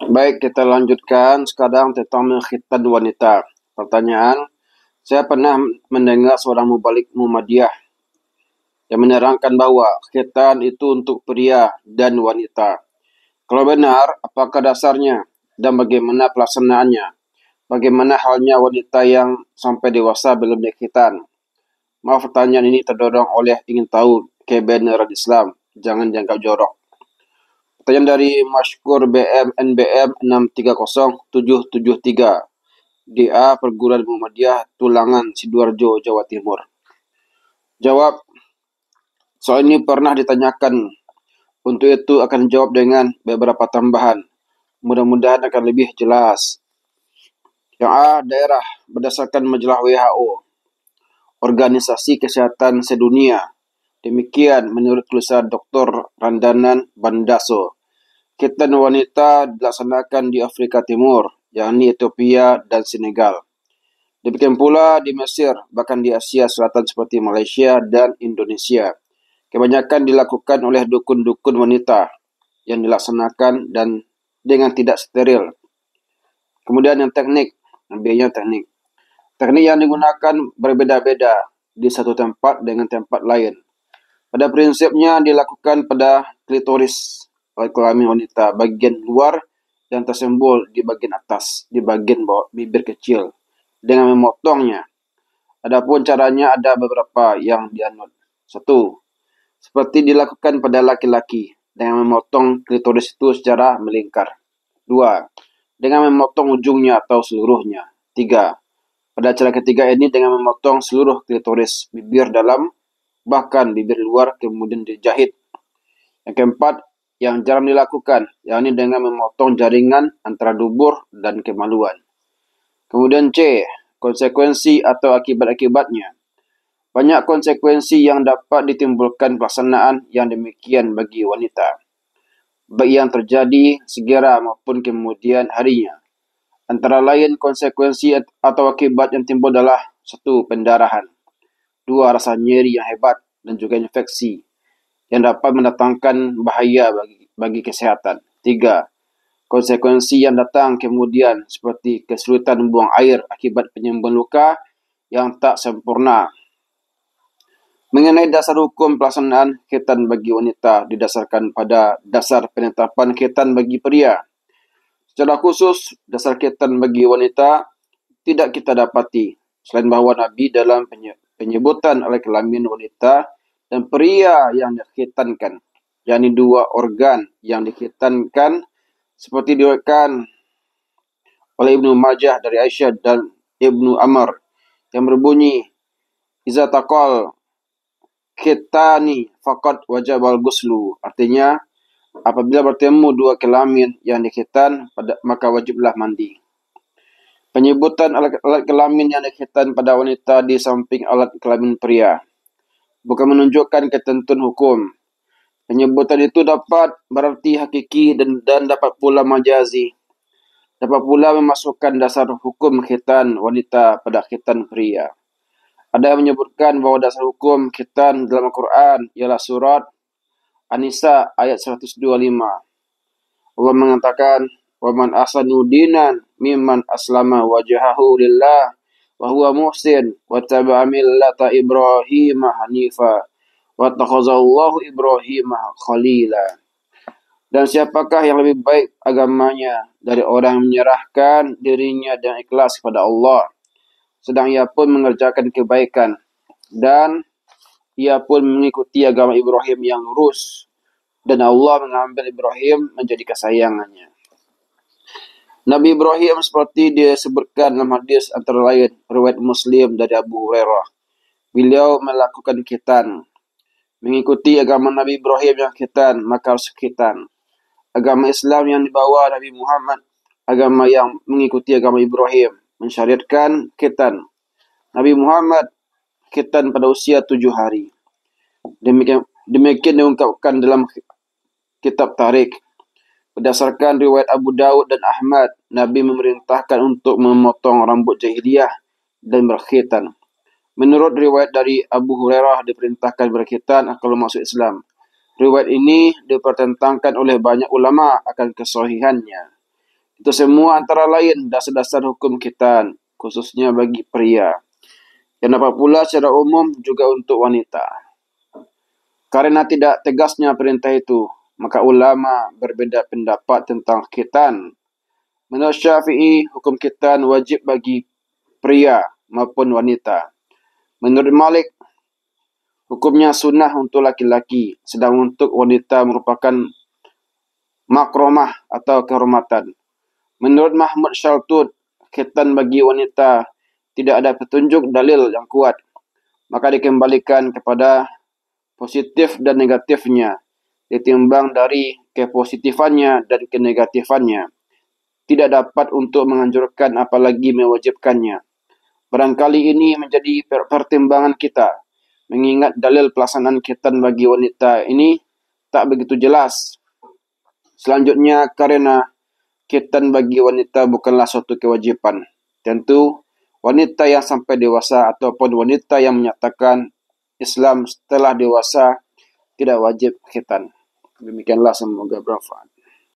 Baik, kita lanjutkan sekarang tentang mengkhitan wanita. Pertanyaan, saya pernah mendengar seorang mubalik Muhammadiyah yang menerangkan bahwa khitan itu untuk pria dan wanita. Kalau benar, apakah dasarnya dan bagaimana pelaksanaannya? Bagaimana halnya wanita yang sampai dewasa belum dikhitan? Maaf, pertanyaan ini terdorong oleh ingin tahu kebenaran Islam. Jangan dianggap jorok. Pertanyaan dari Mashkur BM NBM 630773. DA Perguruan Muhammadiyah Tulangan Sidoarjo, Jawa Timur. Jawab, soal ini pernah ditanyakan. Untuk itu akan dijawab dengan beberapa tambahan. Mudah-mudahan akan lebih jelas. Yang A. Daerah berdasarkan majalah WHO, Organisasi Kesehatan Sedunia. Demikian menurut tulisan Dr. Randanan Bandaso. Khitan wanita dilaksanakan di Afrika Timur, yakni Ethiopia dan Senegal. Demikian pula di Mesir, bahkan di Asia Selatan seperti Malaysia dan Indonesia. Kebanyakan dilakukan oleh dukun-dukun wanita yang dilaksanakan dan dengan tidak steril. Kemudian yang teknik, B-nya teknik. Teknik yang digunakan berbeda-beda di satu tempat dengan tempat lain. Pada prinsipnya dilakukan pada klitoris kelamin wanita, bagian luar yang tersembul di bagian atas, di bagian bawah bibir kecil, dengan memotongnya. Adapun caranya ada beberapa yang dianut. 1. Seperti dilakukan pada laki-laki, dengan memotong klitoris itu secara melingkar. 2. Dengan memotong ujungnya atau seluruhnya. 3. Pada cara ketiga ini dengan memotong seluruh klitoris, bibir dalam, bahkan bibir luar, kemudian dijahit. Yang keempat, yang jarang dilakukan, yakni dengan memotong jaringan antara dubur dan kemaluan. Kemudian C, konsekuensi atau akibat-akibatnya. Banyak konsekuensi yang dapat ditimbulkan pelaksanaan yang demikian bagi wanita, baik yang terjadi segera maupun kemudian harinya. Antara lain konsekuensi atau akibat yang timbul adalah 1. Pendarahan, 2. Rasa nyeri yang hebat dan juga infeksi yang dapat mendatangkan bahaya bagi kesehatan. 3. Konsekuensi yang datang kemudian seperti kesulitan membuang air akibat penyembuhan luka yang tak sempurna. Mengenai dasar hukum pelaksanaan khitan bagi wanita didasarkan pada dasar penetapan khitan bagi pria. Secara khusus, dasar khitan bagi wanita tidak kita dapati, selain bahawa Nabi dalam penyebutan alat kelamin wanita dan pria yang dikhitankan, yakni 2 organ yang dikhitankan, seperti diriwayatkan oleh Ibnu Majah dari Aisyah dan Ibnu Amr yang berbunyi, Iza taqal khitani faqad wajabal ghuslu. Artinya, apabila bertemu 2 kelamin yang dikhitan, maka wajiblah mandi. Penyebutan alat kelamin yang dikhitan pada wanita di samping alat kelamin pria bukan menunjukkan ketentuan hukum. Penyebutan itu dapat berarti hakiki dan dapat pula majazi. Dapat pula memasukkan dasar hukum khitan wanita pada khitan pria. Ada yang menyebutkan bahawa dasar hukum khitan dalam Al-Quran ialah surat An-Nisa ayat 125. Allah mengatakan, وَمَنْ أَحْسَنُ دِينًا مِمَّنْ أَسْلَمَ وَجْهَهُ لِلَّهِ وَهُوَ مُحْسِنٌ وَاتَّبَعَ مِلَّةَ إِبْرَاهِيمَ حَنِيفًا وَاتَّخَذَ اللَّهُ إِبْرَاهِيمَ خَلِيلًا. Dan siapakah yang lebih baik agamanya dari orang yang menyerahkan dirinya dan ikhlas kepada Allah, sedang ia pun mengerjakan kebaikan, dan ia pun mengikuti agama Ibrahim yang lurus, dan Allah mengambil Ibrahim menjadi kesayangannya. Nabi Ibrahim seperti disebutkan dalam hadis antara lain riwayat Muslim dari Abu Hurairah. Beliau melakukan khitan. Mengikuti agama Nabi Ibrahim yang khitan, maka harus khitan. Agama Islam yang dibawa Nabi Muhammad, agama yang mengikuti agama Ibrahim, mensyariatkan khitan. Nabi Muhammad khitan pada usia 7 hari. Demikian diungkapkan dalam kitab Tarik. Berdasarkan riwayat Abu Daud dan Ahmad, Nabi memerintahkan untuk memotong rambut jahiliyah dan berkhitan. Menurut riwayat dari Abu Hurairah, diperintahkan berkhitan kalau masuk Islam. Riwayat ini dipertentangkan oleh banyak ulama akan kesahihannya. Itu semua antara lain dasar-dasar hukum khitan, khususnya bagi pria. Dan dapat pula secara umum juga untuk wanita. Karena tidak tegasnya perintah itu, maka ulama berbeza pendapat tentang khitan. Menurut Syafi'i, hukum khitan wajib bagi pria maupun wanita. Menurut Malik, hukumnya sunnah untuk laki-laki, sedang untuk wanita merupakan makromah atau kehormatan. Menurut Mahmud Shaltut, khitan bagi wanita tidak ada petunjuk dalil yang kuat, maka dikembalikan kepada positif dan negatifnya, ditimbang dari kepositifannya dan kenegatifannya. Tidak dapat untuk menganjurkan apalagi mewajibkannya. Barangkali ini menjadi pertimbangan kita, mengingat dalil pelaksanaan khitan bagi wanita ini tak begitu jelas. Selanjutnya, karena khitan bagi wanita bukanlah suatu kewajiban. Tentu, wanita yang sampai dewasa ataupun wanita yang menyatakan Islam setelah dewasa tidak wajib khitan. Demikianlah, semoga bermanfaat.